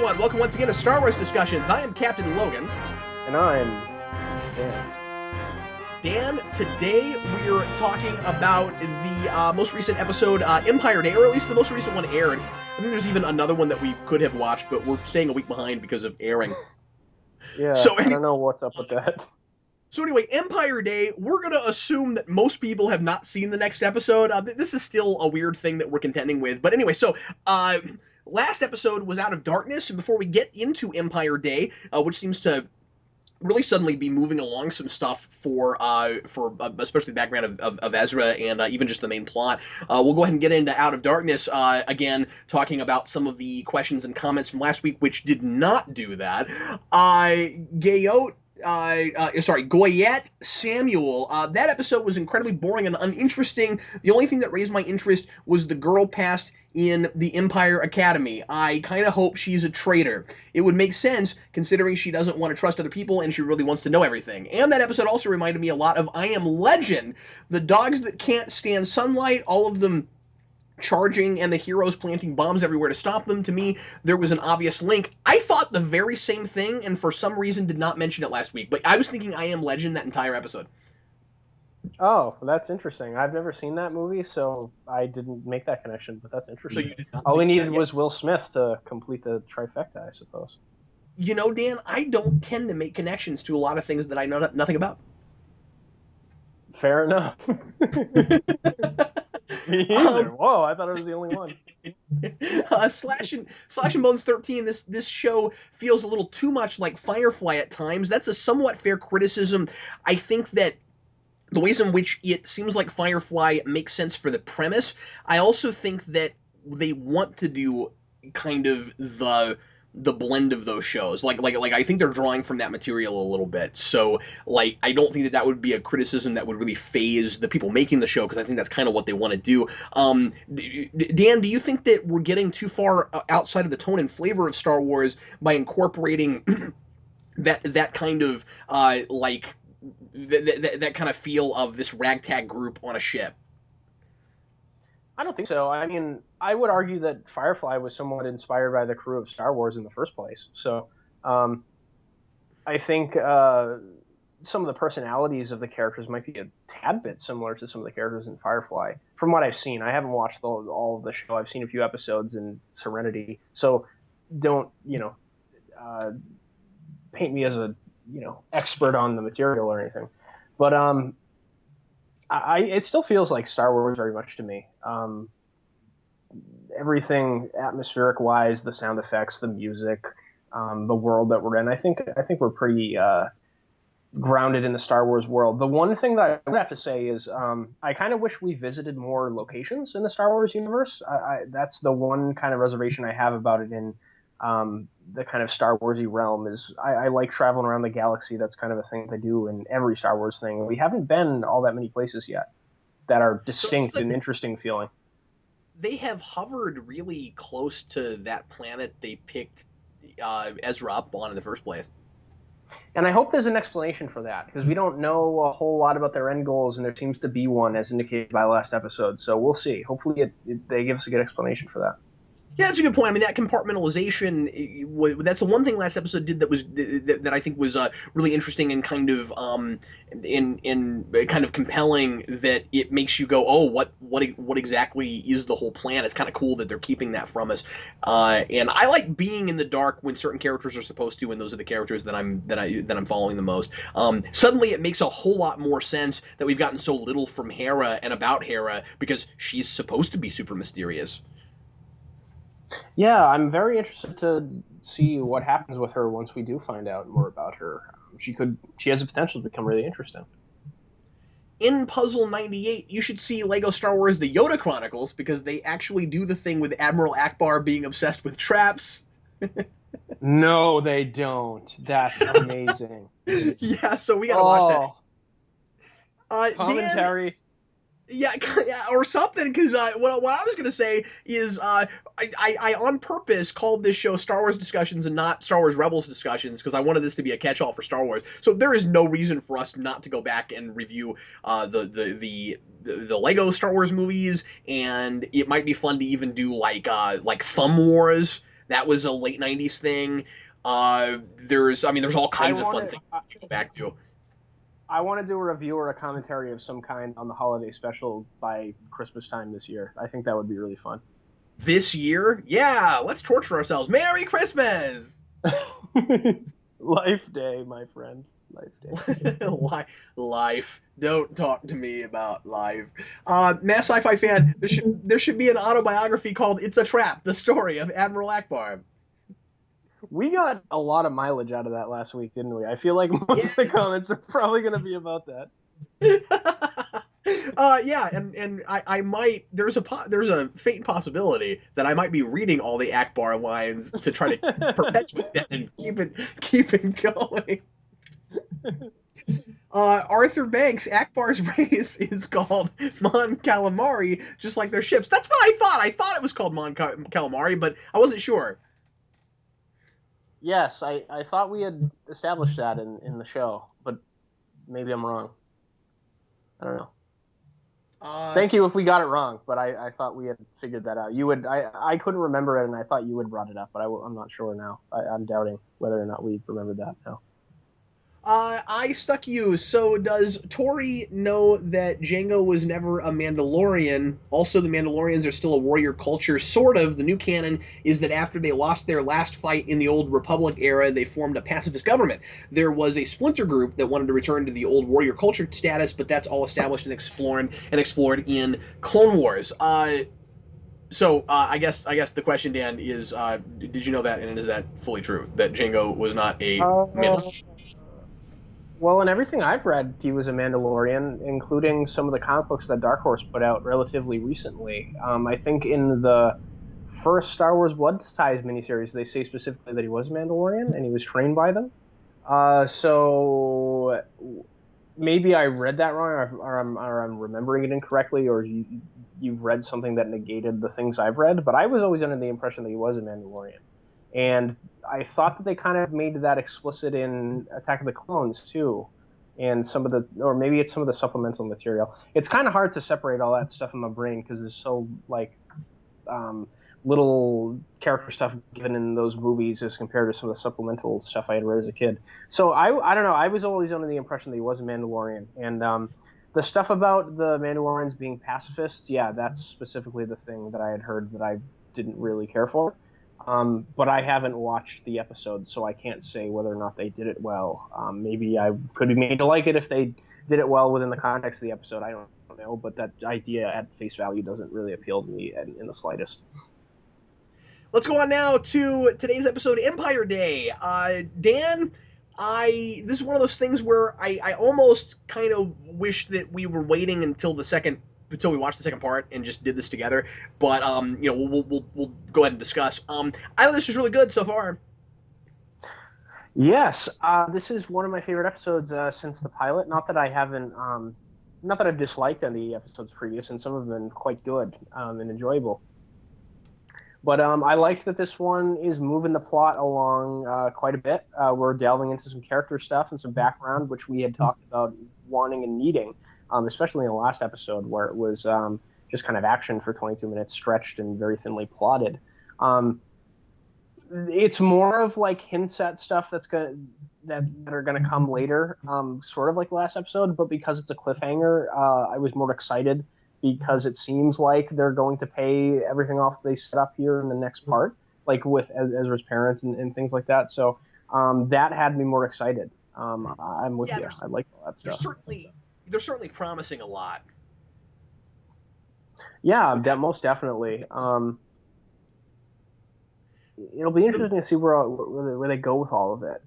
everyone. Welcome once again to Star Wars Discussions. I am Captain Logan. And I'm Dan. Dan, today we're talking about the most recent episode, Empire Day, or at least the most recent one aired. I think there's even another one that we could have watched, but we're staying a week behind because of airing. Yeah, I don't know what's up with that. So anyway, Empire Day, we're going to assume that most people have not seen the next episode. This is still a weird thing that we're contending with. But anyway, so last episode was Out of Darkness, and before we get into Empire Day, which seems to really suddenly be moving along some stuff for especially the background of Ezra and even just the main plot. We'll go ahead and get into Out of Darkness again, talking about some of the questions and comments from last week, which did not do that. Goyette Samuel. That episode was incredibly boring and uninteresting. The only thing that raised my interest was the girl passed in the Empire Academy. I kind of hope she's a traitor. It would make sense considering she doesn't want to trust other people and she really wants to know everything. And that episode also reminded me a lot of I Am Legend. The dogs that can't stand sunlight, all of them charging and the heroes planting bombs everywhere to stop them. To me, there was an obvious link. I thought the very same thing and for some reason did not mention it last week, but I was thinking I Am Legend that entire episode. Oh, that's interesting. I've never seen that movie, so I didn't make that connection, but that's interesting. So you did not All we make needed that, was Will Smith to complete the trifecta, I suppose. You know, Dan, I don't tend to make connections to a lot of things that I know nothing about. Fair enough. Me either. Whoa, I thought I was the only one. Slash and Bones 13, this show feels a little too much like Firefly at times. That's a somewhat fair criticism. I think that the ways in which it seems like Firefly makes sense for the premise, I also think that they want to do kind of the blend of those shows. Like I think they're drawing from that material a little bit. So like I don't think that would be a criticism that would really phase the people making the show because I think that's kind of what they want to do. Dan, do you think that we're getting too far outside of the tone and flavor of Star Wars by incorporating that kind of that kind of feel of this ragtag group on a ship? I don't think so. I mean, I would argue that Firefly was somewhat inspired by the crew of Star Wars in the first place. So I think some of the personalities of the characters might be a tad bit similar to some of the characters in Firefly, from what I've seen. I haven't watched all of the show. I've seen a few episodes in Serenity. So don't, paint me as a expert on the material or anything, but it still feels like Star Wars very much to me. Everything atmospheric wise, the sound effects, the music, the world that we're in. I think we're pretty grounded in the Star Wars world. The one thing that I would have to say is I kind of wish we visited more locations in the Star Wars universe. That's the one kind of reservation I have about it in the kind of Star Warsy realm is I like traveling around the galaxy. That's kind of a thing they do in every Star Wars thing. We haven't been all that many places yet that are distinct and interesting feeling. They have hovered really close to that planet they picked Ezra up on in the first place. And I hope there's an explanation for that, because we don't know a whole lot about their end goals, and there seems to be one, as indicated by last episode. So we'll see. Hopefully they give us a good explanation for that. Yeah, that's a good point. I mean, that compartmentalization, that's the one thing last episode did that I think was really interesting and kind of kind of compelling, that it makes you go, oh, what exactly is the whole plan? It's kind of cool that they're keeping that from us. And I like being in the dark when certain characters are supposed to, and those are the characters that I'm following the most. Suddenly, it makes a whole lot more sense that we've gotten so little from Hera and about Hera because she's supposed to be super mysterious. Yeah, I'm very interested to see what happens with her once we do find out more about her. She has the potential to become really interesting. In Puzzle 98, you should see Lego Star Wars The Yoda Chronicles, because they actually do the thing with Admiral Akbar being obsessed with traps. No, they don't. That's amazing. Yeah, so we gotta watch that. Commentary. Dan, yeah, or something, because what I was going to say is I on purpose called this show Star Wars Discussions and not Star Wars Rebels Discussions, because I wanted this to be a catch-all for Star Wars. So there is no reason for us not to go back and review the Lego Star Wars movies, and it might be fun to even do like Thumb Wars. That was a late '90s thing. There's all I kinds of want fun to. things to go back to. I want to do a review or a commentary of some kind on the holiday special by Christmas time this year. I think that would be really fun. This year, yeah, let's torture ourselves. Merry Christmas! Life Day, my friend. Life Day. Life. Don't talk to me about life. Mass Sci-Fi fan, there should be an autobiography called "It's a Trap: The Story of Admiral Akbar." We got a lot of mileage out of that last week, didn't we? I feel like most of the Yes. comments are probably going to be about that. Yeah, and I might there's a faint possibility that I might be reading all the Akbar lines to try to perpetuate that and keep it going. Arthur Banks, Akbar's race is called Mon Calamari, just like their ships. That's what I thought. I thought it was called Mon Calamari, but I wasn't sure. Yes, I thought we had established that in the show, but maybe I'm wrong. I don't know. Uh, Thank you if we got it wrong, but I thought we had figured that out. You would I couldn't remember it, and I thought you had brought it up, but I'm not sure now. I'm doubting whether or not we remembered that now. I stuck you. So does Tori know that Django was never a Mandalorian? Also, the Mandalorians are still a warrior culture, sort of. The new canon is that after they lost their last fight in the Old Republic era, they formed a pacifist government. There was a splinter group that wanted to return to the old warrior culture status, but that's all established and explored in Clone Wars. I guess the question, Dan, is did you know that, and is that fully true that Django was not a Uh, Mandalorian? well, in everything I've read, he was a Mandalorian, including some of the comic books that Dark Horse put out relatively recently. I think in the first Star Wars Blood Ties miniseries, they say specifically that he was a Mandalorian and he was trained by them. So maybe I read that wrong, or I'm remembering it incorrectly, or you've read something that negated the things I've read. But I was always under the impression that he was a Mandalorian, and I thought that they kind of made that explicit in Attack of the Clones too, and some of the, or maybe it's some of the supplemental material. It's kind of hard to separate all that stuff in my brain because it's so like um, little character stuff given in those movies as compared to some of the supplemental stuff I had read as a kid. So I don't know. I was always under the impression that he was a Mandalorian, and the stuff about the Mandalorians being pacifists, yeah, that's specifically the thing that I had heard that I didn't really care for. But I haven't watched the episode, so I can't say whether or not they did it well. Maybe I could be made to like it if they did it well within the context of the episode. I don't know, but that idea at face value doesn't really appeal to me in the slightest. Let's go on now to today's episode, Empire Day. Dan, this is one of those things where I almost kind of wish that we were waiting until we watched the second part and just did this together. But we'll go ahead and discuss. I thought this was really good so far. Yes, this is one of my favorite episodes since the pilot. Not that I've disliked any episodes previous, and some have been quite good and enjoyable. But I like that this one is moving the plot along quite a bit. We're delving into some character stuff and some background, which we had talked about wanting and needing, especially in the last episode where it was just kind of action for 22 minutes, stretched and very thinly plotted. Um, it's more of like hints at stuff that are gonna come later, sort of like the last episode. But because it's a cliffhanger, I was more excited because it seems like they're going to pay everything off they set up here in the next part, like with Ezra's parents and things like that. So that had me more excited. I'm with Yeah, you. I like all that they're stuff. certainly they're certainly promising a lot Yeah, with that that. most definitely. It'll be The interesting to see where they go with all of it.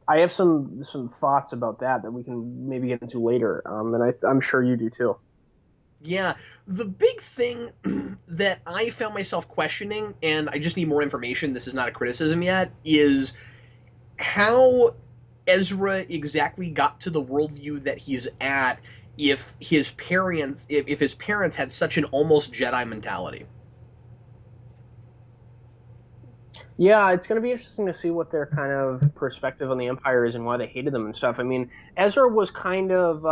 I have some thoughts about that we can maybe get into later, and I'm sure you do too. Yeah, the big thing that I found myself questioning, and I just need more information. This is not a criticism yet. Is how Ezra exactly got to the worldview that he's at if his parents had such an almost Jedi mentality. Yeah, it's going to be interesting to see what their kind of perspective on the Empire is and why they hated them and stuff. I mean, Ezra was kind of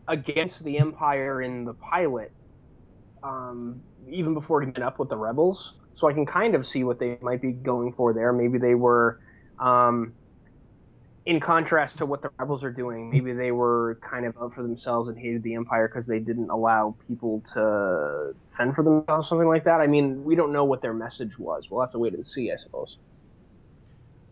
against the Empire in the pilot, even before he met up with the rebels. So I can kind of see what they might be going for there. Maybe they were, um, in contrast to what the rebels are doing, maybe they were kind of out for themselves and hated the Empire because they didn't allow people to fend for themselves, something like that. I mean, we don't know what their message was. We'll have to wait and see, I suppose.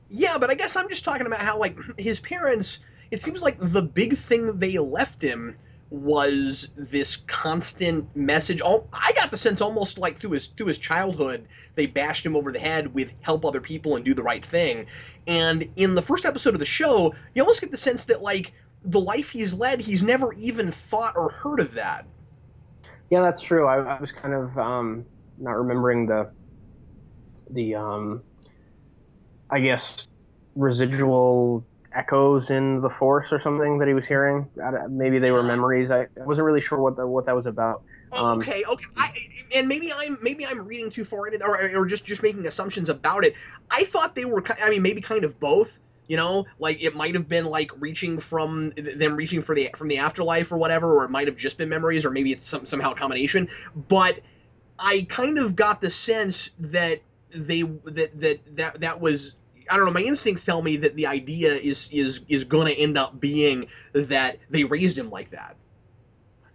Yeah, but I guess I'm just talking about how like his parents. It seems like the big thing they left him was this constant message. All I got the sense almost like through his childhood, they bashed him over the head with help other people and do the right thing. And in the first episode of the show, you almost get the sense that like the life he's led, he's never even thought or heard of that. Yeah, that's true. I was kind of not remembering the I guess residual echoes in the Force or something that he was hearing. Maybe they were Yeah. memories. I wasn't really sure what that was about. Oh, okay, okay. And maybe I'm reading too far into it, or just making assumptions about it. I thought they were. I mean, maybe kind of both. You know, like it might have been like reaching from them reaching for the from the afterlife or whatever, or it might have just been memories, or maybe it's somehow a combination. But I kind of got the sense that that was. I don't know. My instincts tell me that the idea is going to end up being that they raised him like that.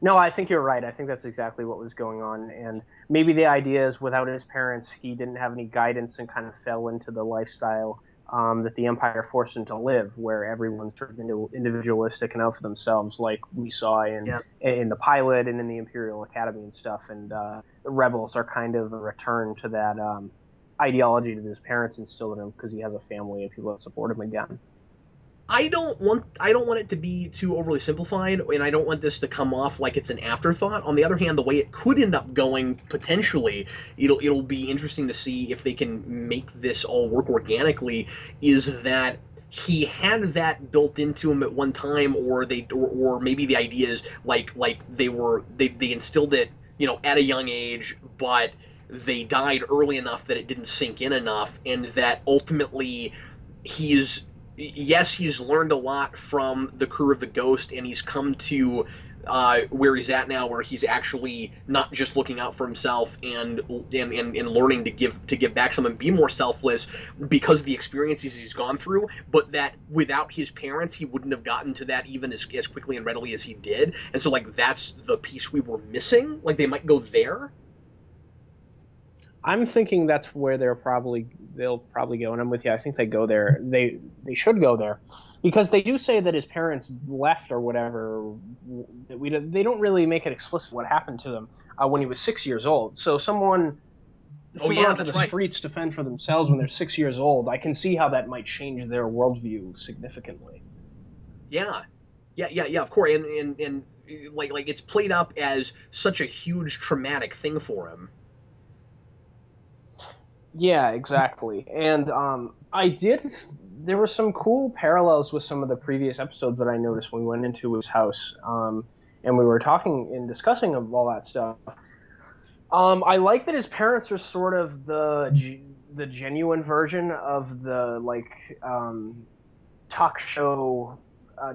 No, I think you're right. I think that's exactly what was going on. And maybe the idea is without his parents, he didn't have any guidance and kind of fell into the lifestyle that the Empire forced him to live, where everyone's sort of individualistic and out for themselves, like we saw Yeah. in the pilot and in the Imperial Academy and stuff. And the Rebels are kind of a return to that ideology that his parents instilled in him because he has a family and people that support him again. I don't want it to be too overly simplified, and I don't want this to come off like it's an afterthought. On the other hand, the way it could end up going potentially, it'll be interesting to see if they can make this all work organically. Is that he had that built into him at one time, or maybe the idea is like they instilled it, at a young age, but they died early enough that it didn't sink in enough, and that ultimately he's yes, he's learned a lot from the crew of the Ghost, and he's come to where he's at now, where he's actually not just looking out for himself and learning to give back some and be more selfless because of the experiences he's gone through, but that without his parents, he wouldn't have gotten to that even as quickly and readily as he did. And so, like, that's the piece we were missing. Like, they might go there. I'm thinking that's where they'll probably go, and I'm with you. I think they go there. They should go there because they do say that his parents left or whatever. They don't really make it explicit what happened to them when he was 6 years old. So someone Oh thrown yeah, onto the that's right. streets to fend for themselves when they're 6 years old, I can see how that might change their worldview significantly. Yeah, yeah. Of course, and like it's played up as such a huge traumatic thing for him. Yeah, exactly. And I did. There were some cool parallels with some of the previous episodes that I noticed when we went into his house, and we were talking and discussing of all that stuff. I like that his parents are sort of the genuine version of the talk show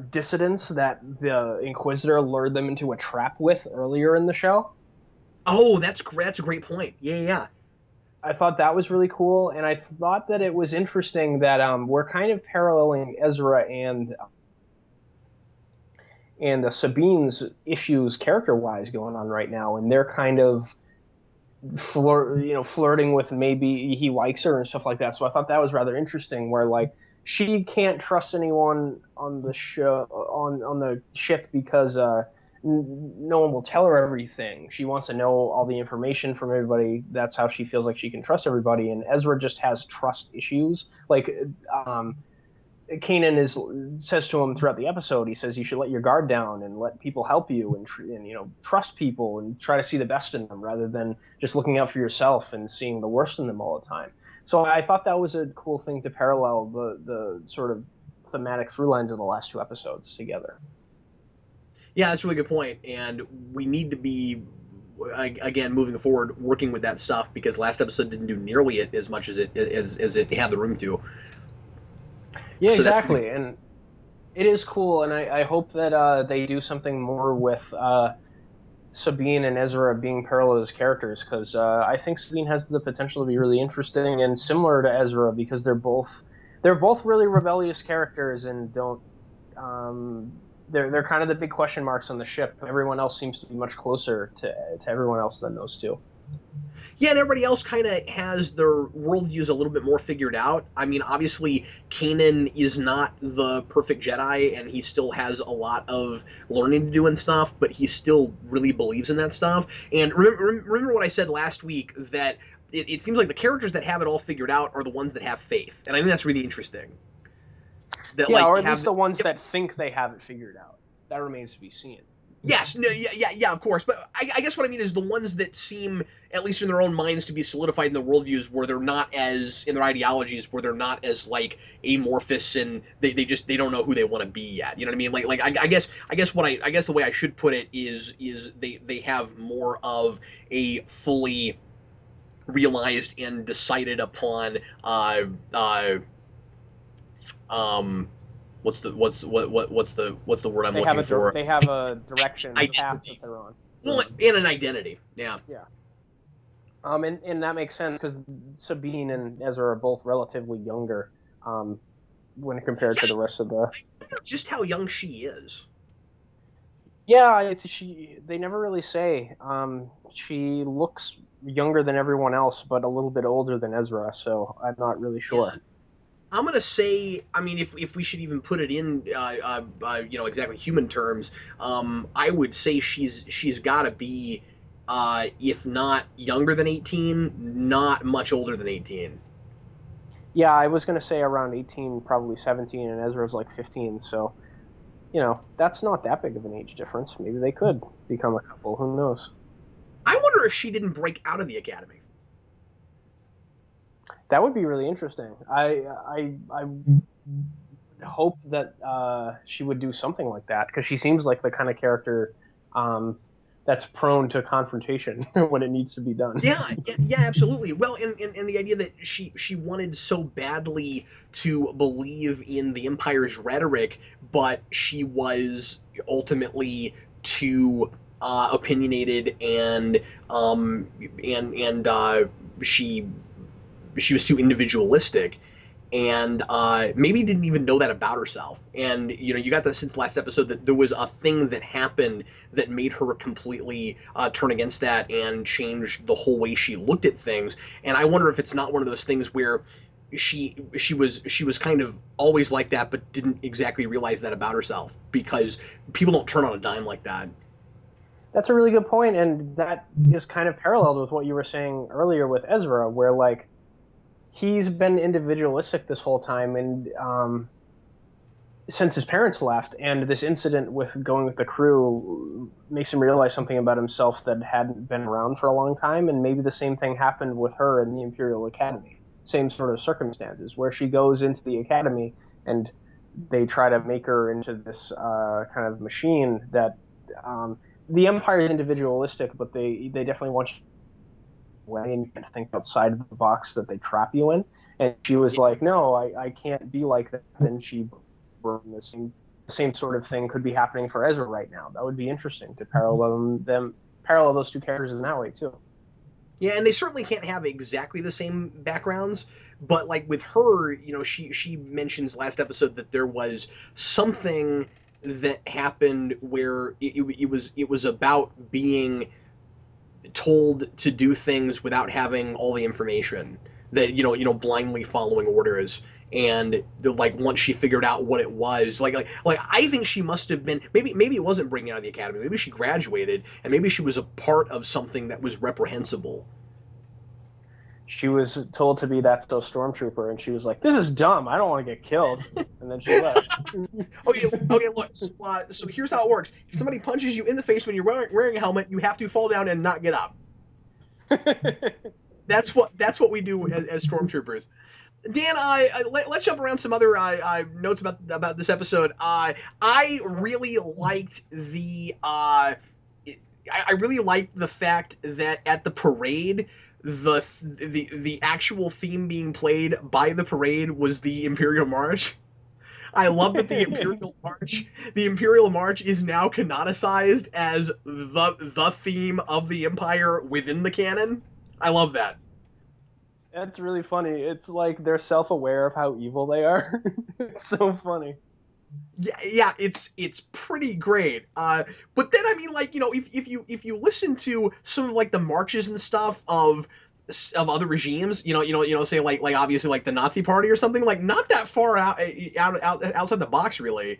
dissidents that the Inquisitor lured them into a trap with earlier in the show. Oh, that's a great point. Yeah, yeah. I thought that was really cool, and I thought that it was interesting that we're kind of paralleling Ezra and Sabine's issues character wise going on right now, and they're kind of flirting with maybe he likes her and stuff like that. So I thought that was rather interesting, where like she can't trust anyone on the show on the ship because no one will tell her everything. She wants to know all the information from everybody. That's how she feels like she can trust everybody. And Ezra just has trust issues. Like um, Kanan says to him throughout the episode, he says you should let your guard down and let people help you and trust people and try to see the best in them rather than just looking out for yourself and seeing the worst in them all the time. So I thought that was a cool thing to parallel the sort of thematic through lines of the last two episodes together. Yeah, that's a really good point, and we need to be again moving forward working with that stuff because last episode didn't do nearly it as much as it had the room to. Yeah, So that's really exactly, and it is cool, and I hope that they do something more with Sabine and Ezra being parallel as characters, because I think Sabine has the potential to be really interesting and similar to Ezra, because they're both really rebellious characters and don't they're kind of the big question marks on the ship. Everyone else seems to be much closer to everyone else than those two. Yeah, and everybody else kind of has their worldviews a little bit more figured out. I mean, obviously, Kanan is not the perfect Jedi, and he still has a lot of learning to do and stuff, but he still really believes in that stuff. And remember what I said last week, that it seems like the characters that have it all figured out are the ones that have faith. And I think that's really interesting. That, Yeah, like, or at have least the this. ones Yep. that think they have it figured out. That remains to be seen. Yes, no, yeah, of course. But I guess what I mean is the ones that seem, at least in their own minds, to be solidified in their worldviews, where they're not as in their ideologies, where they're not as like amorphous, and they don't know who they want to be yet. You know what I mean? I guess the way I should put it is they have more of a fully realized and decided upon um what's the word I'm looking for? They have a direction, a path that Identity. they're on. Well, and an identity. Yeah. Yeah. And that makes sense because Sabine and Ezra are both relatively younger, um, when compared Yeah, to the rest of the. I wonder just how young she is. Yeah, she. They never really say. She looks younger than everyone else, but a little bit older than Ezra. So I'm not really Yeah. sure. I'm gonna say, I mean, if we should even put it in, exactly human terms, I would say she's got to be, if not younger than 18, not much older than 18. Yeah, I was gonna say around 18, probably 17, and Ezra's like 15. So that's not that big of an age difference. Maybe they could become a couple. Who knows? I wonder if she didn't break out of the academy. That would be really interesting. I hope that she would do something like that because she seems like the kind of character um, that's prone to confrontation when it needs to be done. Yeah, absolutely. Well, and the idea that she wanted so badly to believe in the Empire's rhetoric, but she was ultimately too opinionated, and she she was too individualistic, and maybe didn't even know that about herself. And you got that since last episode, that there was a thing that happened that made her completely turn against that and change the whole way she looked at things. And I wonder if it's not one of those things where she was kind of always like that, but didn't exactly realize that about herself, because people don't turn on a dime like that. That's a really good point, and that is kind of paralleled with what you were saying earlier with Ezra, where like he's been individualistic this whole time, and since his parents left, and this incident with going with the crew makes him realize something about himself that hadn't been around for a long time, and maybe the same thing happened with her in the Imperial Academy. Same sort of circumstances, where she goes into the academy and they try to make her into this kind of machine that um, the Empire is individualistic, but they definitely want you way and you can't think outside of the box that they trap you in. And she was Yeah. like, "No, I can't be like that." And she the same sort of thing could be happening for Ezra right now. That would be interesting to parallel those two characters in that way too. Yeah, and they certainly can't have exactly the same backgrounds, but like with her, she mentions last episode that there was something that happened where it was about being told to do things without having all the information, that blindly following orders. And like once she figured out what it was, like I think she must have been, maybe it wasn't bringing out of the academy, maybe she graduated, and maybe she was a part of something that was reprehensible. She was told to be that so Stormtrooper, and she was like, "This is dumb. I don't want to get killed." And then she left. Okay, look. So here's how it works. If somebody punches you in the face when you're wearing a helmet, you have to fall down and not get up. That's what we do as stormtroopers. Dan, let's jump around some other notes about this episode. I really liked I really liked the fact that at the parade, the actual theme being played by the parade was the Imperial March. I love that the Imperial March is now canonicized as the theme of the Empire within the canon. I love that. That's really funny. It's like they're self-aware of how evil they are. It's so funny. Yeah, it's pretty great. But then I mean, like, if you listen to some of like the marches and stuff of other regimes, say like obviously like the Nazi Party or something, like not that far outside the box, really.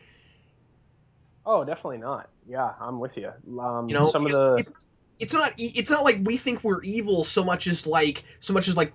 Oh, definitely not. Yeah, I'm with you. Some of Because the it's not like we think we're evil so much as like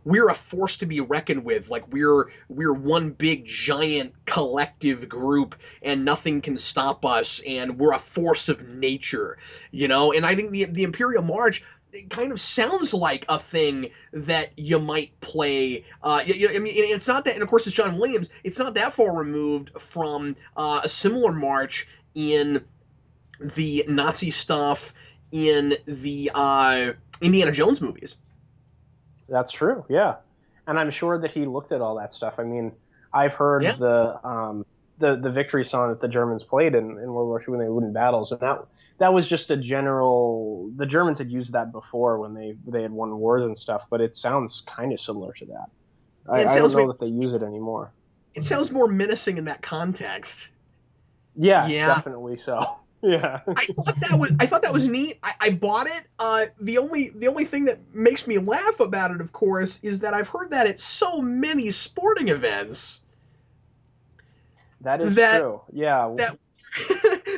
we're a force to be reckoned with. Like we're one big giant collective group and nothing can stop us and we're a force of nature. And I think the Imperial March, it kind of sounds like a thing that you might play. I mean, it's not that, and of course, it's John Williams. It's not that far removed from a similar march in the Nazi stuff in the Indiana Jones movies. That's true. Yeah, and I'm sure that he looked at all that stuff. I mean, I've Yeah, heard the victory song that the Germans played in World War II when they won battles, and that was just a general. The Germans had used that before when they had won wars and stuff, but it sounds kind of similar to that. and I don't know that they use it anymore. it sounds more menacing in that context. Yes, Yeah. definitely so. Yeah. I thought that was neat. I bought it. The only thing that makes me laugh about it, of course, is that I've heard that at so many sporting events That is that true. Yeah. that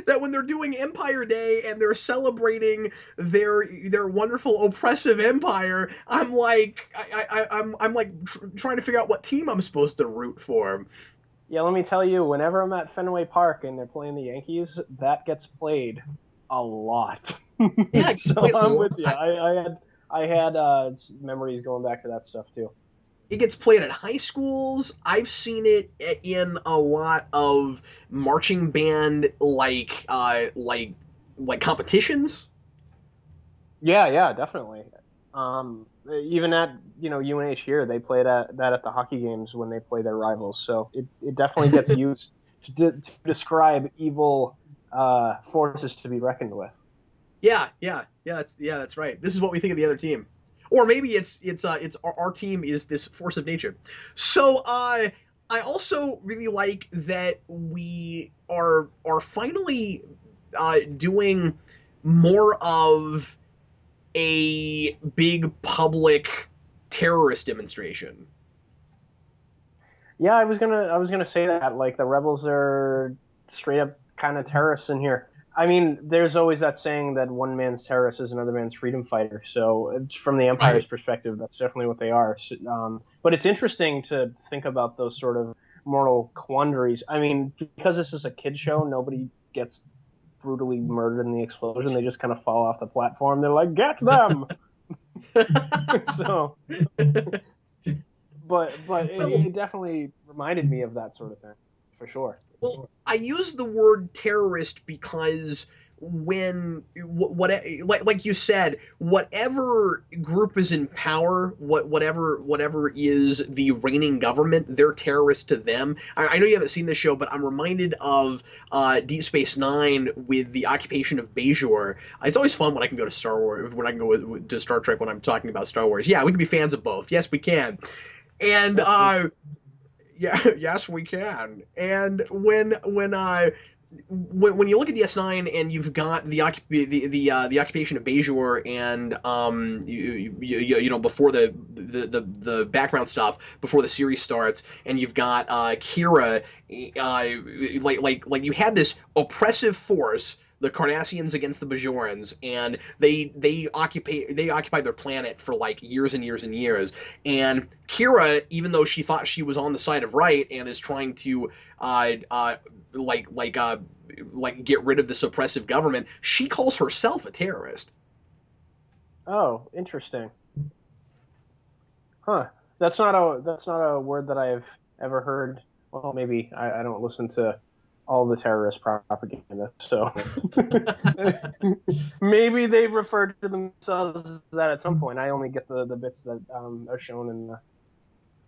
that when they're doing Empire Day and they're celebrating their wonderful oppressive empire, I'm like I'm like trying to figure out what team I'm supposed to root for. Yeah, let me tell you, whenever I'm at Fenway Park and they're playing the Yankees, that gets played a lot. Yeah, it gets So played a I'm with you. lot. I had memories going back to that stuff too. It gets played at high schools. I've seen it in a lot of marching band like competitions. Yeah, yeah, definitely. Even at UNH here, they play that at the hockey games when they play their rivals. So it definitely gets used to describe evil forces to be reckoned with. Yeah, that's right. This is what we think of the other team, or maybe it's our team is this force of nature. So I also really like that we are finally doing more of a big public terrorist demonstration. Yeah, I was gonna say that like the rebels are straight up kind of terrorists in here. I mean, there's always that saying that one man's terrorist is another man's freedom fighter. So from the Empire's Right. perspective, that's definitely what they are. But it's interesting to think about those sort of moral quandaries. I mean, because this is a kid show, nobody gets brutally murdered in the explosion. They just kind of fall off the platform. They're like, "Get them!" So, but Well, it definitely reminded me of that sort of thing, for sure. Well, I use the word terrorist because when what like you said, whatever group is in power, whatever is the reigning government, they're terrorists to them. I know you haven't seen this show, but I'm reminded of Deep Space Nine with the occupation of Bajor. It's always fun when I can go to Star Wars, when I can go to Star Trek when I'm talking about Star Wars. Yeah, we can be fans of both. Yes, we can. And Yes, we yeah, yes, we can. And when you look at DS9 and you've got the occupation of Bajor and before the background stuff before the series starts and you've got Kira like you had this oppressive force, the Cardassians against the Bajorans, and they occupied their planet for like years and years and years. And Kira, even though she thought she was on the side of right and is trying to uh, uh, like like uh, get rid of this oppressive government, she calls herself a terrorist. Oh, interesting. Huh. That's not a word that I've ever heard. Well, maybe I don't listen to all the terrorist propaganda, so maybe they've referred to themselves as that at some point. I only get the bits that are shown in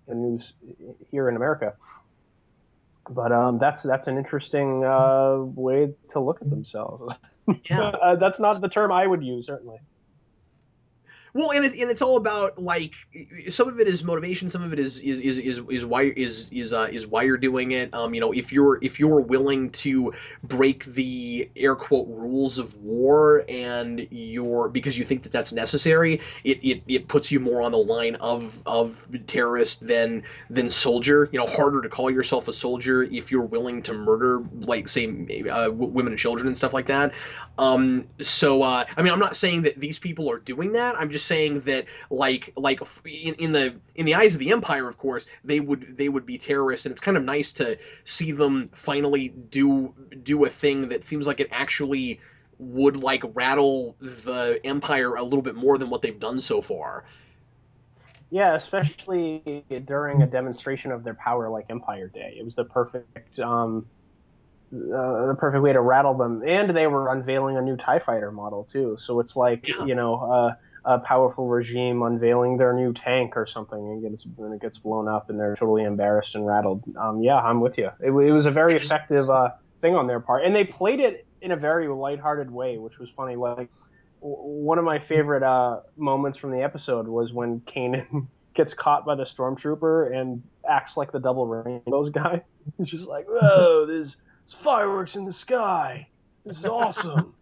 the news here in America. But that's an interesting way to look at themselves. Yeah. That's not the term I would use, certainly. Well, and it's all about like some of it is motivation, some of it is why you're doing it. You know, if you're willing to break the air quote rules of war and you're because you think that that's necessary, it puts you more on the line of terrorist than soldier. You know, harder to call yourself a soldier if you're willing to murder like say women and children and stuff like that. I mean, I'm not saying that these people are doing that. I'm just saying that, in the eyes of the Empire, of course, they would be terrorists, and it's kind of nice to see them finally do a thing that seems like it actually would like rattle the Empire a little bit more than what they've done so far. Yeah, especially during a demonstration of their power like Empire Day. It was the perfect way to rattle them. And they were unveiling a new TIE fighter model too. So it's like, Yeah. a powerful regime unveiling their new tank or something and it gets blown up and they're totally embarrassed and rattled. Yeah, I'm with you. It was a very effective thing on their part. And they played it in a very lighthearted way, which was funny. Like one of my favorite moments from the episode was when Kanan gets caught by the stormtrooper and acts like the double rainbows guy. He's just like, "Whoa, there's fireworks in the sky. This is awesome."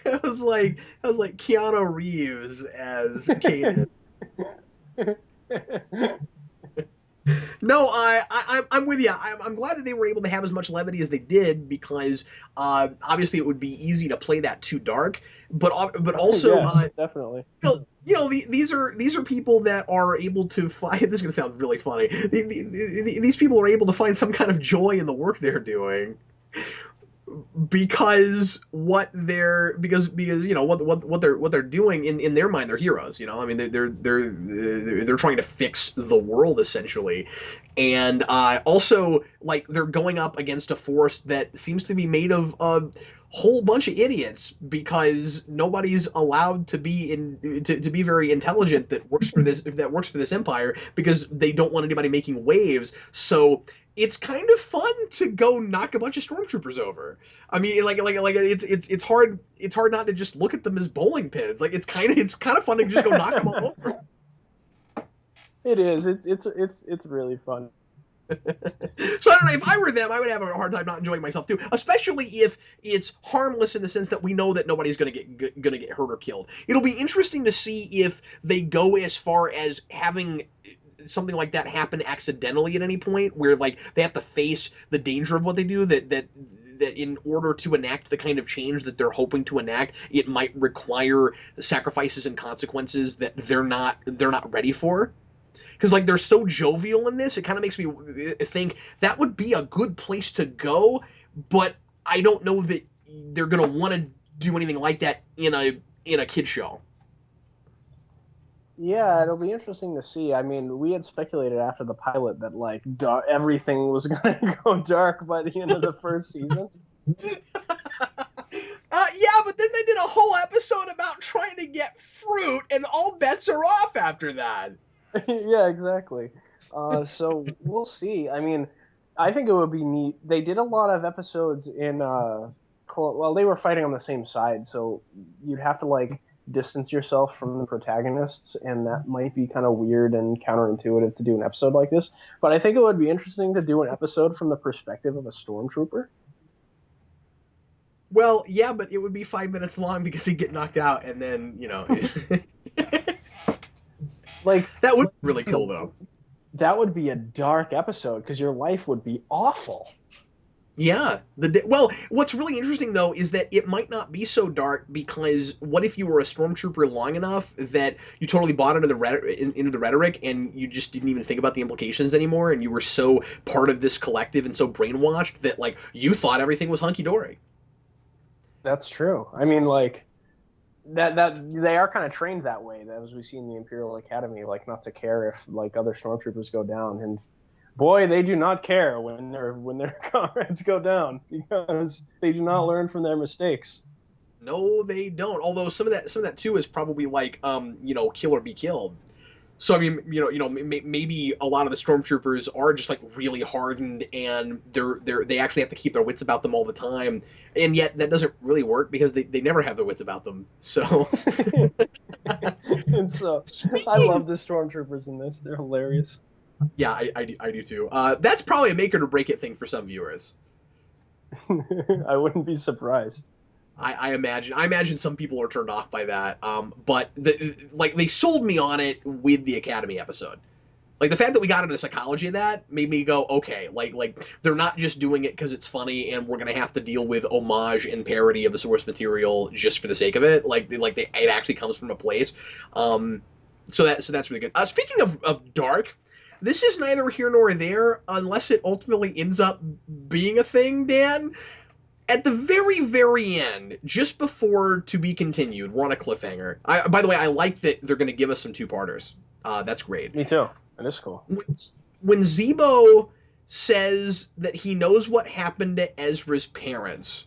It was like Keanu Reeves as Kanan. No, I'm with you. I'm glad that they were able to have as much levity as they did because obviously it would be easy to play that too dark, but also Yes, definitely. these are people that are able to find. This is going to sound really funny. These people are able to find some kind of joy in the work they're doing because you know what they're doing in their mind they're heroes. You know, I mean they're trying to fix the world essentially, and also like they're going up against a force that seems to be made of a whole bunch of idiots because nobody's allowed to be to be very intelligent that works for this empire because they don't want anybody making waves. So it's kind of fun to go knock a bunch of stormtroopers over. I mean, it's hard not to just look at them as bowling pins. Like it's kind of fun to just go knock them all over. It is. It's really fun. So I don't know if I were them, I would have a hard time not enjoying myself too, especially if it's harmless in the sense that we know that nobody's gonna get hurt or killed. It'll be interesting to see if they go as far as having something like that happen accidentally at any point where like they have to face the danger of what they do that in order to enact the kind of change that they're hoping to enact it might require sacrifices and consequences that they're not ready for because like they're so jovial in this it kind of makes me think that would be a good place to go, but I don't know that they're going to want to do anything like that in a kid show. Yeah, it'll be interesting to see. I mean, we had speculated after the pilot that like everything was going to go dark by the end of the first season. Yeah, but then they did a whole episode about trying to get fruit, and all bets are off after that. Yeah, exactly. So we'll see. I mean, I think it would be neat. They did a lot of episodes in well, they were fighting on the same side, so you'd have to like distance yourself from the protagonists, and that might be kind of weird and counterintuitive to do an episode like this. But I think it would be interesting to do an episode from the perspective of a stormtrooper. Well, yeah, but it would be 5 minutes long because he'd get knocked out, and then Like that would be really cool though. that would be a dark episode because your life would be awful. Yeah. Well, what's really interesting though is that it might not be so dark because what if you were a stormtrooper long enough that you totally bought into the rhetoric and you just didn't even think about the implications anymore and you were so part of this collective and so brainwashed that like you thought everything was hunky dory. That's true. I mean, like that they are kind of trained that way, as we see in the Imperial Academy, like not to care if like other stormtroopers go down, and boy, they do not care when their comrades go down because they do not learn from their mistakes. No, they don't. Although some of that too is probably like kill or be killed. So I mean, maybe a lot of the stormtroopers are just like really hardened, and they actually have to keep their wits about them all the time, and yet that doesn't really work because they never have their wits about them. So And so I speaking, love the stormtroopers in this. They're hilarious. yeah, I do too. That's probably a make it or break it thing for some viewers. I wouldn't be surprised. I imagine some people are turned off by that. But like they sold me on it with the Academy episode. Like the fact that we got into the psychology of that made me go, okay, like they're not just doing it because it's funny, and we're gonna have to deal with homage and parody of the source material just for the sake of it. It actually comes from a place. Um, so that's really good. Speaking of dark, this is neither here nor there unless it ultimately ends up being a thing, Dan. At the very, very end, just before to be continued, we're on a cliffhanger. By the way, I like that they're going to give us some two-parters. That's great. Me too. That is cool. When Zebo says that he knows what happened to Ezra's parents,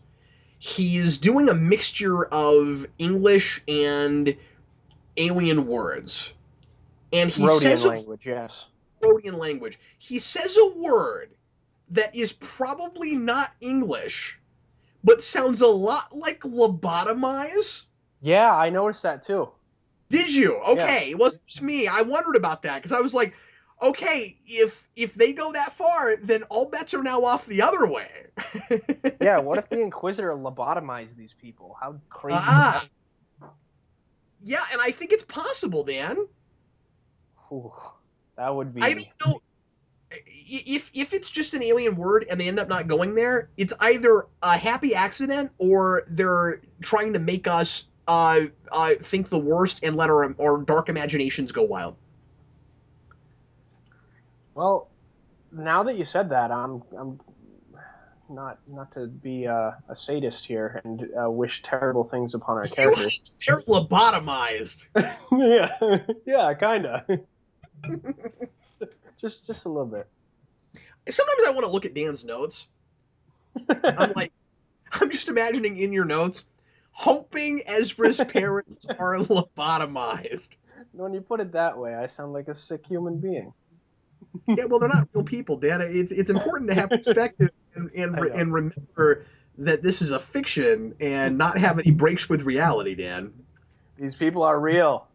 he is doing a mixture of English and alien words. And he Rhodian says a language, yes. Rhodian language. He says a word that is probably not English, but sounds a lot like lobotomize. Yeah, I noticed that too. Did you? Yeah. Okay, it wasn't just me. I wondered about that because I was like, okay, if they go that far, then all bets are now off the other way. Yeah, what if the Inquisitor lobotomized these people? How crazy would that Ah, yeah, and I think it's possible, Dan. be? Ooh, that would I don't be. know if it's just an alien word and they end up not going there. It's either a happy accident or they're trying to make us think the worst and let our dark imaginations go wild. Well, now that you said that, I'm not to be a sadist here and wish terrible things upon our You characters. they're lobotomized. Yeah, yeah, kinda. Just a little bit. Sometimes I want to look at Dan's notes. I'm like, I'm just imagining in your notes, hoping Ezra's parents are lobotomized. When you put it that way, I sound like a sick human being. Yeah, well, they're not real people, Dan. It's important to have perspective I know. and remember that this is a fiction and not have any breaks with reality, Dan. These people are real.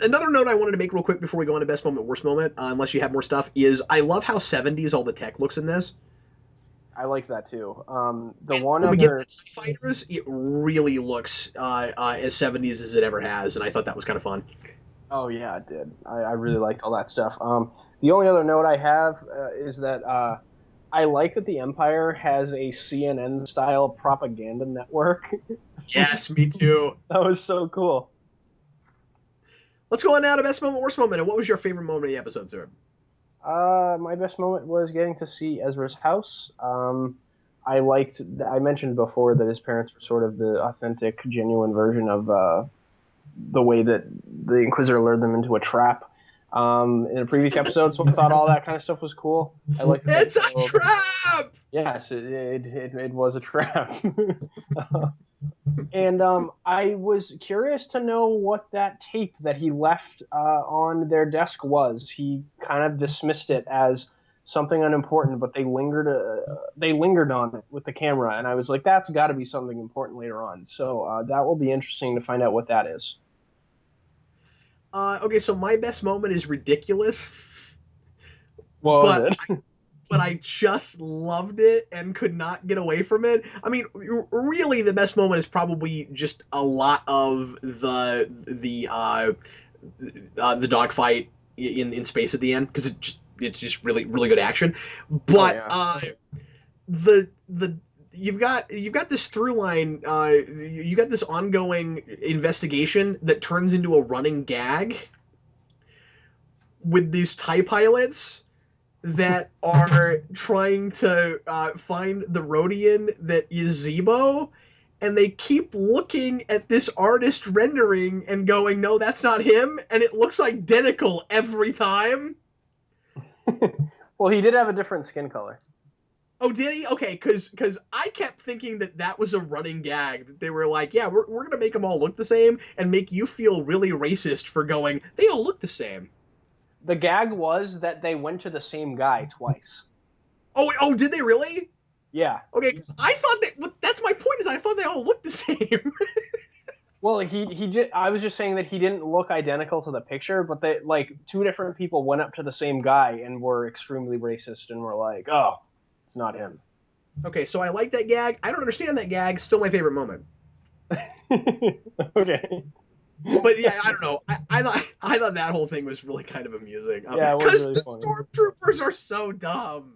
Another note I wanted to make real quick before we go on to best moment, worst moment, unless you have more stuff, is I love how 70s all the tech looks in this. I like that too. The And one when we get other, to TIE Fighters, it really looks as 70s as it ever has, and I thought that was kind of fun. oh yeah, it did. I really liked all that stuff. The only other note I have is that I like that the Empire has a CNN style propaganda network. Yes, me too. That was so cool. Let's go on now to best moment, worst moment, and what was your favorite moment of the episode, sir? My best moment was getting to see Ezra's house. I liked. I mentioned before that his parents were sort of the authentic, genuine version of the way that the Inquisitor lured them into a trap in a previous episode. So I thought all that kind of stuff was cool. I like that they It's a showed. trap! Yes, it was a trap. And I was curious to know what that tape that he left on their desk was. He kind of dismissed it as something unimportant, but they lingered on it with the camera, and I was like, that's got to be something important later on. So that will be interesting to find out what that is. Okay, so my best moment is ridiculous, What was but it? but I just loved it and could not get away from it. I mean, really, the best moment is probably just a lot of the dogfight in space at the end because it's just really good action. Oh But yeah. the you've got this through line. You got this ongoing investigation that turns into a running gag with these TIE pilots that are trying to find the Rhodian that is Zebo, and they keep looking at this artist rendering and going, "No, that's not him," and it looks identical every time. Well, he did have a different skin color. Oh, did he? Okay, because I kept thinking that was a running gag. That they were like, yeah, we're gonna make them all look the same and make you feel really racist for going. They all look the same. The gag was that they went to the same guy twice. Oh, did they really? Yeah. Okay, because I thought that. Well, that's my point. Is I thought they all looked the same. Well, he just I was just saying that he didn't look identical to the picture, but they like two different people went up to the same guy and were extremely racist and were like, "Oh, it's not him." Okay, so I like that gag. I don't understand that gag. Still my favorite moment. Okay. But yeah, I don't know. I thought that whole thing was really kind of amusing. Yeah, it was Because really the funny. stormtroopers are so dumb.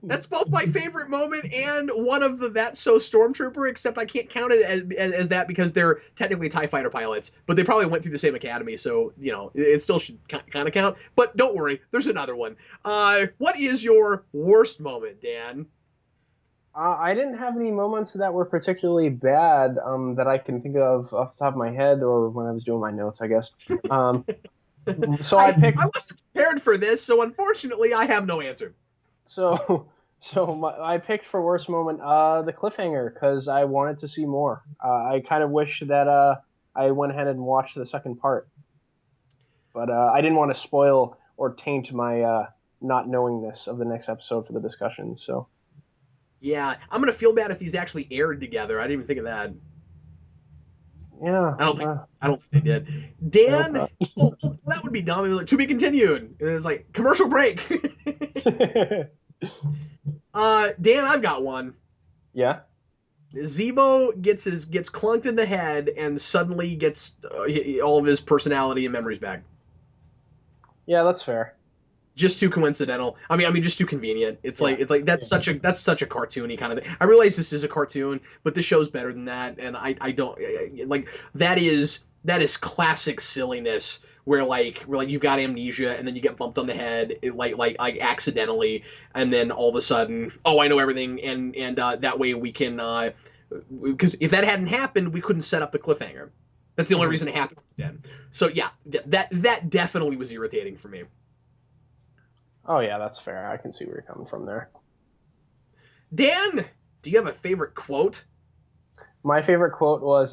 That's both my favorite moment and one of the That's So Stormtrooper, except I can't count it as that because they're technically TIE fighter pilots, but they probably went through the same academy, so, it still should kind of count. But don't worry, there's another one. What is your worst moment, Dan? I didn't have any moments that were particularly bad that I can think of off the top of my head or when I was doing my notes, I guess. Um, so I I picked wasn't prepared for this, so unfortunately I have no answer. so I picked for worst moment the cliffhanger because I wanted to see more. I kind of wish that I went ahead and watched the second part, but I didn't want to spoil or taint my not knowingness of the next episode for the discussion. So Yeah, I'm gonna feel bad if these actually aired together. I didn't even think of that. yeah, I don't think I don't think they did. Dan, I well, that would be dumb. It was like, to be continued. And it was like commercial break. hope. Dan, I've got one. Yeah, Zebo gets clunked in the head and suddenly gets all of his personality and memories back. yeah, that's fair. Just too coincidental. I mean, just too convenient. Yeah. It's like that's such a cartoony kind of thing. I realize this is a cartoon, but the show's better than that, and I don't like that is classic silliness where you've got amnesia and then you get bumped on the head like accidentally, and then all of a sudden, oh, I know everything, and that way we can because if that hadn't happened, we couldn't set up the cliffhanger. That's the only Mhm. reason it happened then. So yeah, that definitely was irritating for me. Oh yeah, that's fair. I can see where you're coming from there. Dan, do you have a favorite quote? My favorite quote was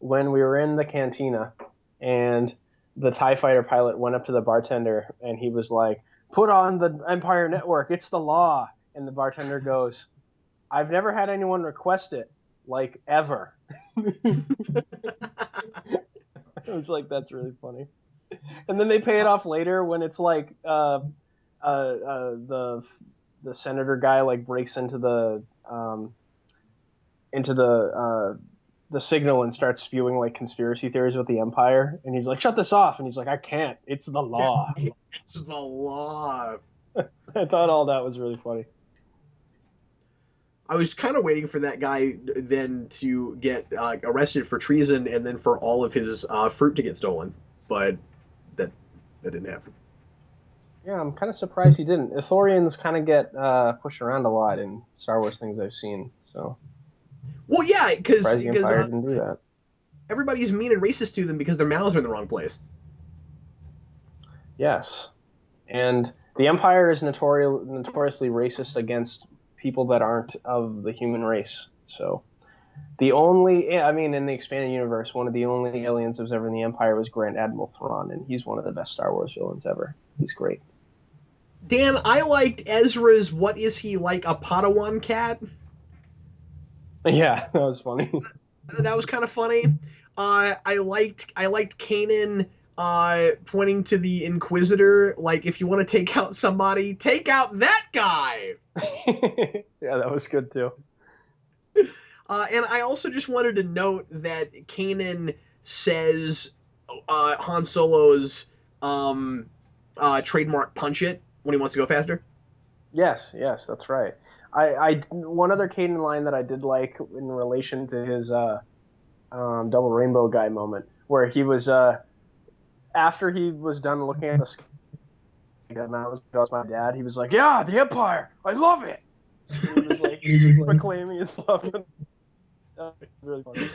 when we were in the cantina and the TIE fighter pilot went up to the bartender and he was like, "Put on the Empire Network, it's the law." And the bartender goes, "I've never had anyone request it, like ever." I was like, "That's really funny." And then they pay it off later when it's like the senator guy like breaks into the signal and starts spewing like conspiracy theories with the Empire, and he's like, "Shut this off!" And he's like, "I can't. It's the law." It's the law. I thought all that was really funny. I was kind of waiting for that guy then to get arrested for treason and then for all of his fruit to get stolen, but that that didn't happen. Yeah, I'm kind of surprised he didn't. Ithorians kind of get pushed around a lot in Star Wars things I've seen, so Well, yeah, because surprised the because Empire didn't do that. everybody's mean and racist to them because their mouths are in the wrong place. Yes, and the Empire is notoriously racist against people that aren't of the human race. So the only, I mean, in the expanded universe, one of the only aliens that was ever in the Empire was Grand Admiral Thrawn, and he's one of the best Star Wars villains ever. He's great. Dan, I liked Ezra's "What is he like, a Padawan cat?" Yeah, that was funny. That was kind of funny. I liked Kanan pointing to the Inquisitor, like, if you want to take out somebody, take out that guy. Yeah, that was good too. And I also just wanted to note that Kanan says Han Solo's trademark "punch it" when he wants to go faster. Yes, yes, that's right. One other Caden line that I did like in relation to his double rainbow guy moment, where he was after he was done looking at the sky and I was my dad, he was like, "Yeah, the Empire, I love it." And he was like proclaiming his love. Really funny.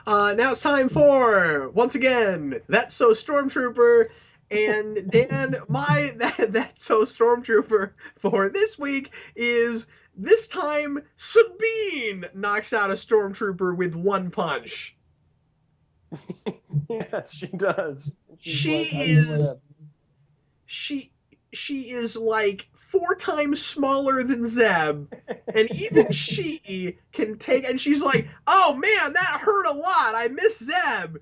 Now it's time for, once again, That's So Stormtrooper. And Dan, that's so Stormtrooper for this week is this time Sabine knocks out a Stormtrooper with one punch. Yes, she does. She's She like, I need is that. she she is like 4 times smaller than Zeb, and even she can take. And she's like, "Oh man, that hurt a lot. I miss Zeb."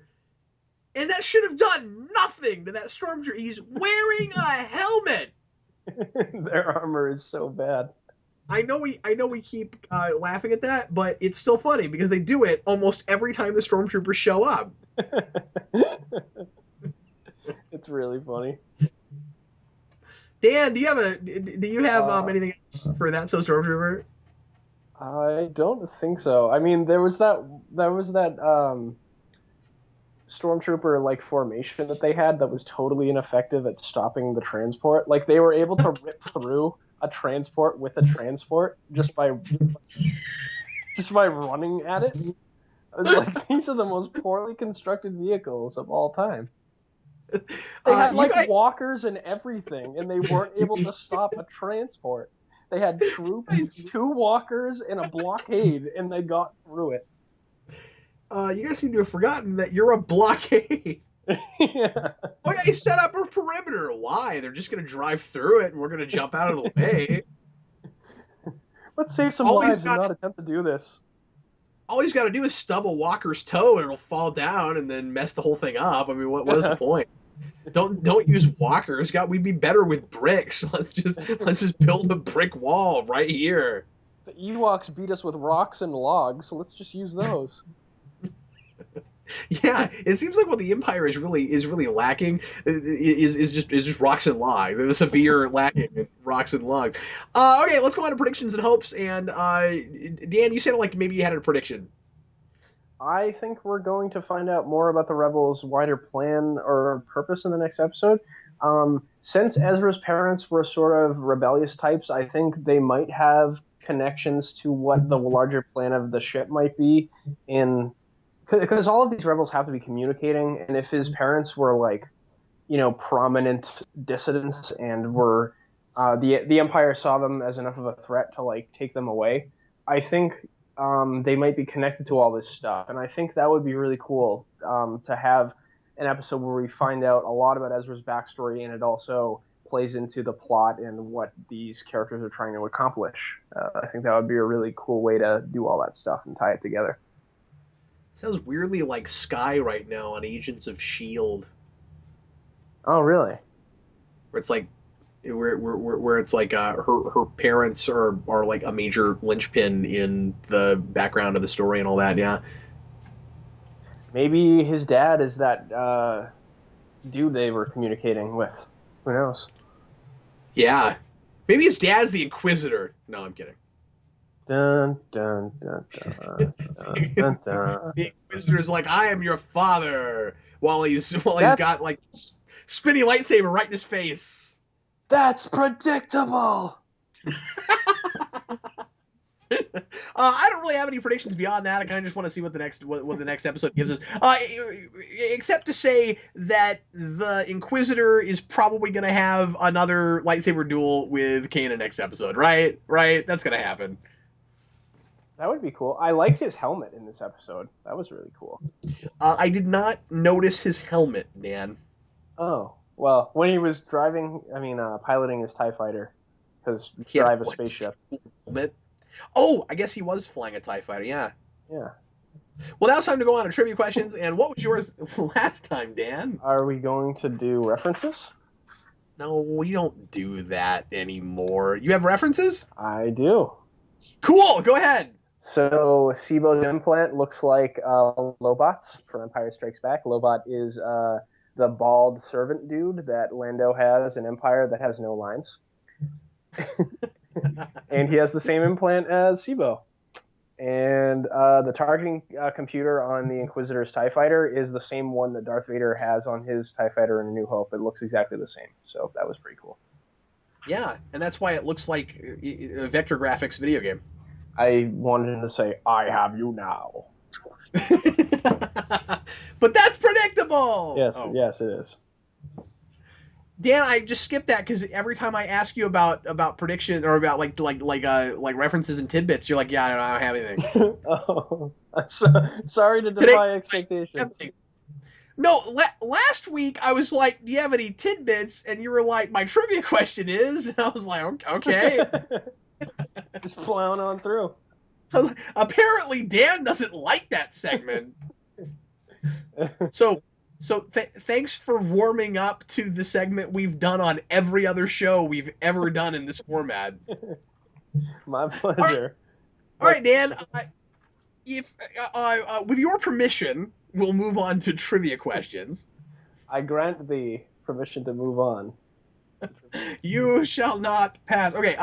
And that should have done nothing to that Stormtrooper. He's wearing a helmet. Their armor is so bad. I know we keep laughing at that, but it's still funny because they do it almost every time the Stormtroopers show up. It's really funny. Dan, do you have Uh, anything else for that so Stormtrooper? I don't think so. I mean, there was that stormtrooper like formation that they had that was totally ineffective at stopping the transport. Like they were able to rip through a transport with a transport just by running at it. It's like these are the most poorly constructed vehicles of all time. They had You like guys, walkers and everything, and they weren't able to stop a transport. They had troops, guys, two walkers, and a blockade, and they got through it. you guys seem to have forgotten that you're a blockade. Yeah. Oh yeah, you set up a perimeter. Why? They're just gonna drive through it, and we're gonna jump out of the way. Let's save some All he's lives and got not attempt to do this. all he's got to do is stub a walker's toe, and it'll fall down, and then mess the whole thing up. I mean, what is the point? Don't use walkers. God, we'd be better with bricks. Let's just build a brick wall right here. The Ewoks beat us with rocks and logs, so let's just use those. Yeah, it seems like what the Empire is really lacking is just rocks and logs. There's a severe lacking in rocks and logs. Okay, let's go on to predictions and hopes. And Dan, you said like maybe you had a prediction. I think we're going to find out more about the Rebels' wider plan or purpose in the next episode. Since Ezra's parents were sort of rebellious types, I think they might have connections to what the larger plan of the ship might be. In because all of these rebels have to be communicating, and if his parents were like prominent dissidents and were the Empire saw them as enough of a threat to like take them away, I think they might be connected to all this stuff, and I think that would be really cool to have an episode where we find out a lot about Ezra's backstory, and it also plays into the plot and what these characters are trying to accomplish. I think that would be a really cool way to do all that stuff and tie it together. Sounds weirdly like Sky right now on Agents of Shield, Oh, really? where it's like where it's like her parents are like a major linchpin in the background of the story and all that. Yeah, Maybe his dad is that dude they were communicating with. Who knows? yeah. Maybe his dad's the Inquisitor. No, I'm kidding. Dun dun dun dun dun dun dun. The Inquisitor's like, I am your father, while he's That's got like spinny lightsaber right in his face. that's predictable. I don't really have any predictions beyond that. I kind of just want to see what the next episode gives us. Except to say that the Inquisitor is probably going to have another lightsaber duel with Kanan next episode. Right, right. That's going to happen. That would be cool. I liked his helmet in this episode. That was really cool. I did not notice his helmet, Dan. Oh well, when he was driving, I mean, piloting his Tie Fighter, because He had drive a what, spaceship. helmet. Oh, I guess he was flying a TIE fighter, yeah. Yeah. Well, now it's time to go on to trivia questions. And what was yours last time, Dan? Are we going to do references? No, we don't do that anymore. You have references? I do. Cool, go ahead. So Sibo's implant looks like Lobot's from Empire Strikes Back. Lobot is the bald servant dude that Lando has in Empire that has no lines. And he has the same implant as Sibo. And the targeting computer on the Inquisitor's TIE Fighter is the same one that Darth Vader has on his TIE Fighter in A New Hope. It looks exactly the same. So that was pretty cool. Yeah, and that's why it looks like a vector graphics video game. I wanted him to say, I have you now. But that's predictable. Yes, Oh, yes, it is. Dan, I just skipped that because every time I ask you about prediction or about like references and tidbits, you're like, yeah, I don't have anything. Oh, sorry to Today, defy I have expectations. things. No, last week I was like, do you have any tidbits? And you were like, my trivia question is. And I was like, okay. Just plowing on through. Apparently, Dan doesn't like that segment. So, thanks for warming up to the segment we've done on every other show we've ever done in this format. My All right, pleasure. all But right, Dan. If with your permission, we'll move on to trivia questions. I grant thee permission to move on. You shall not pass. Okay,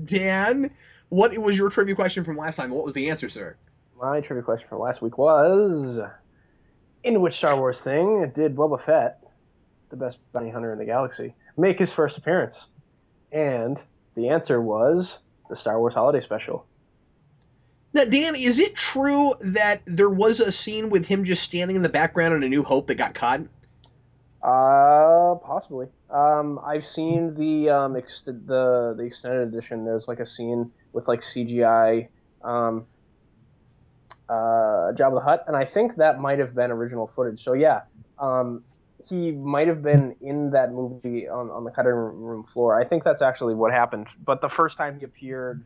Dan, what was your trivia question from last time? What was the answer, sir? My trivia question for last week was, in which Star Wars thing did Boba Fett, the best bounty hunter in the galaxy, make his first appearance? And the answer was the Star Wars Holiday Special. Now, Dan, is it true that there was a scene with him just standing in the background in A New Hope that got caught? Possibly. I've seen the extended edition. There's like a scene with like CGI Jabba the Hutt, and I think that might have been original footage. So yeah, um, he might have been in that movie on the cutting room floor. I think that's actually what happened. But the first time he appeared,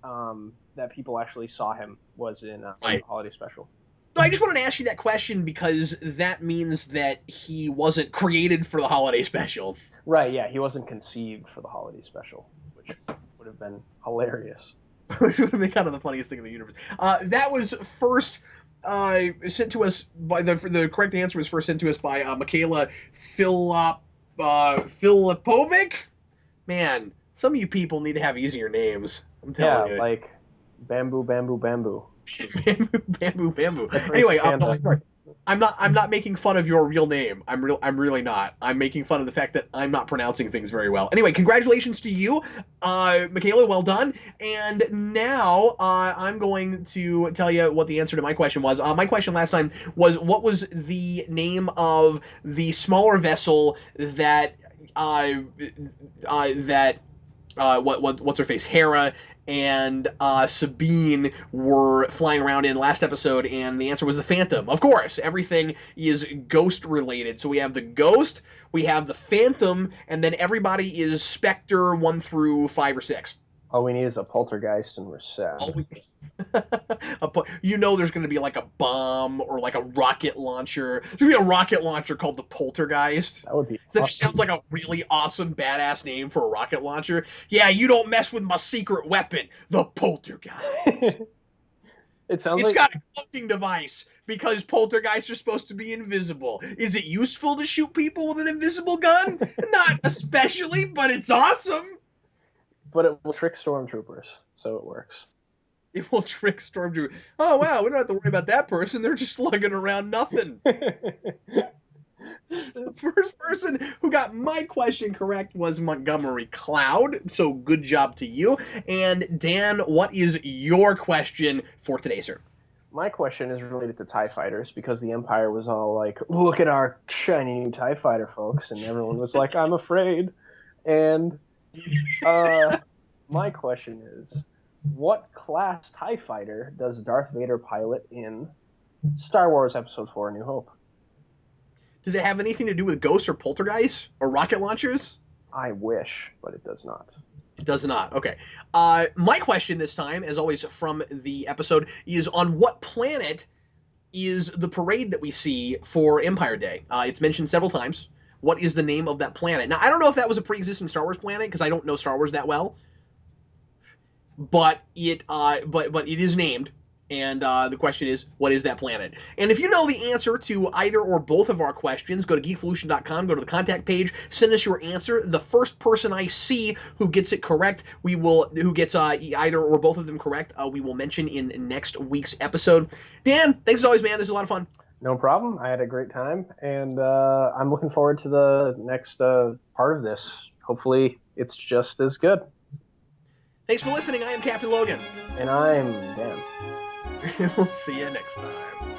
that people actually saw him was in the Right. holiday special. No, I just wanted to ask you that question because that means that he wasn't created for the holiday special. Right? Yeah, he wasn't conceived for the holiday special, which would have been hilarious. Which would have been kind of the funniest thing in the universe. That was first sent to us by the correct answer was first sent to us by Michaela Filipovic. Man, some of you people need to have easier names. I'm Yeah, telling you. like bamboo, bamboo, bamboo. Bamboo. Embrace Anyway, no, panda. I'm sorry. I'm not making fun of your real name. I'm really not. I'm making fun of the fact that I'm not pronouncing things very well. Anyway, congratulations to you, Michaela. Well done. And now I'm going to tell you what the answer to my question was. My question last time was what was the name of the smaller vessel that uh, that what's her face, Hera and Sabine were flying around in last episode, and the answer was the Phantom. Of course, everything is ghost related. So we have the Ghost, we have the Phantom, and then everybody is Spectre 1 through 5 or 6. All we need is a poltergeist and we're set. Always. You know there's going to be like a bomb or like a rocket launcher. There's going to be a rocket launcher called the Poltergeist. That would be So that just sounds awesome. like a really awesome, badass name for a rocket launcher. Yeah, you don't mess with my secret weapon, the Poltergeist. It sounds It's like got a cloaking device because poltergeists are supposed to be invisible. Is it useful to shoot people with an invisible gun? Not especially, but it's awesome. but it will trick stormtroopers, so it works. It will trick Stormtrooper. Oh wow, we don't have to worry about that person. They're just lugging around nothing. The first person who got my question correct was Montgomery Cloud. So good job to you. And Dan, what is your question for today, sir? My question is related to TIE fighters because the Empire was all like, look at our shiny new TIE fighter, folks. And everyone was like, I'm afraid. And uh, my question is, what class TIE fighter does Darth Vader pilot in Star Wars Episode 4 A New Hope? Does it have anything to do with ghosts or poltergeists or rocket launchers? I wish, but it does not. It does not. Okay. My question this time, as always, from the episode, is on what planet is the parade that we see for Empire Day? It's mentioned several times. What is the name of that planet? Now, I don't know if that was a pre-existing Star Wars planet because I don't know Star Wars that well, but it is named, and the question is, what is that planet? And if you know the answer to either or both of our questions, go to geekvolution.com, go to the contact page, send us your answer. The first person I see who gets it correct, who gets either or both of them correct, we will mention in next week's episode. Dan, thanks as always, man. This is a lot of fun. No problem. I had a great time, and I'm looking forward to the next part of this. Hopefully, it's just as good. Thanks for listening. I am Captain Logan. And I'm Dan. We'll see you next time.